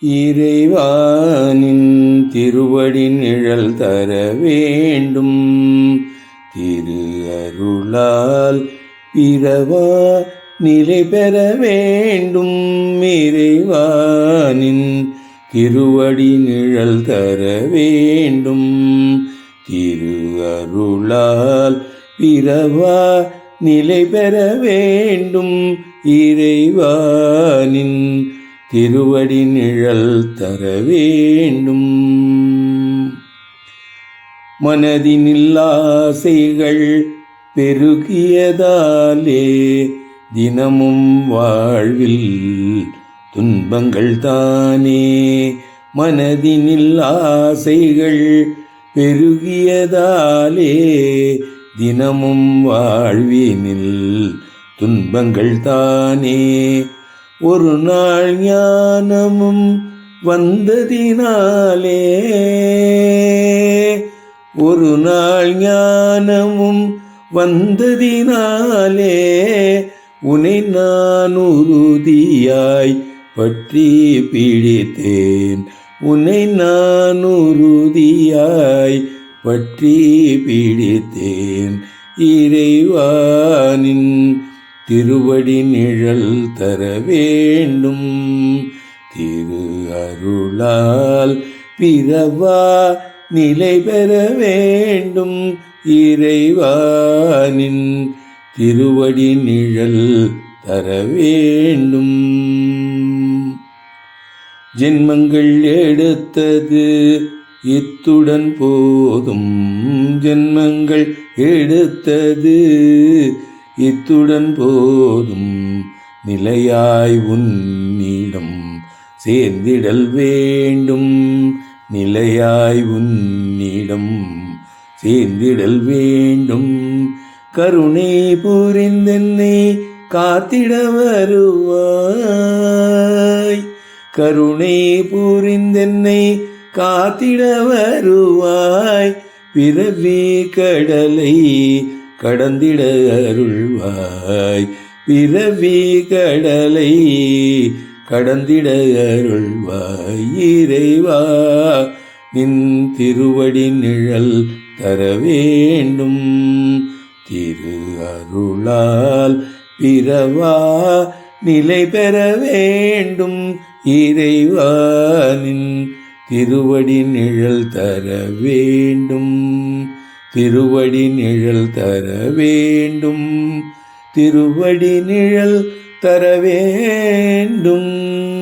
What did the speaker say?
இறைவானின் திருவடி நிழல் தர வேண்டும். திரு அருளால் பிறவா நிலை பெற வேண்டும். இறைவானின் திருவடி நிழல் தர வேண்டும். திரு அருளால் பிறவா நிலை பெற வேண்டும். இறைவானின் திருவடி நிழல் தர வேண்டும். மனதினில் ஆசைகள் பெருகியதாலே தினமும் வாழ்வில் துன்பங்கள் தானே. மனதினில் ஆசைகள் பெருகியதாலே தினமும் வாழ்வினில் துன்பங்கள் தானே. ஒரு நாள் ஞானமும் வந்ததினாலே, ஒரு நாள் ஞானமும் வந்ததினாலே உன்னை நான் உறுதியாய் பற்றி பிடித்தேன். உன்னை நான் உறுதியாய் பற்றி பிடித்தேன். இறைவானின் திருவடி நிழல் தர வேண்டும். திரு அருளால் பிறவா நிலை பெற வேண்டும். இறைவானின் திருவடி நிழல் தர வேண்டும். ஜென்மங்கள் எடுத்தது இத்துடன் போதும். ஜென்மங்கள் எடுத்தது இத்துடன் போதும். நிலையாய் உன்னிடம் சேர்ந்திடல் வேண்டும். நிலையாய் உன்னிடம் சேர்ந்திடல் வேண்டும். கருணை புரிந்தென்னை காத்திட வருவாய். கருணை புரிந்தென்னை காத்திட வருவாய். பிறவி கடலை கடந்திட அருள்வாய். பிறவி கடலை கடந்திட அருள்வாய். இறைவா நின் திருவடி நிழல் தர வேண்டும். திரு அருளால் பிறவா நிலை பெற வேண்டும். இறைவானின் திருவடி நிழல் தர வேண்டும். திருவடி நிழல் தர வேண்டும். திருவடி நிழல் தர வேண்டும்.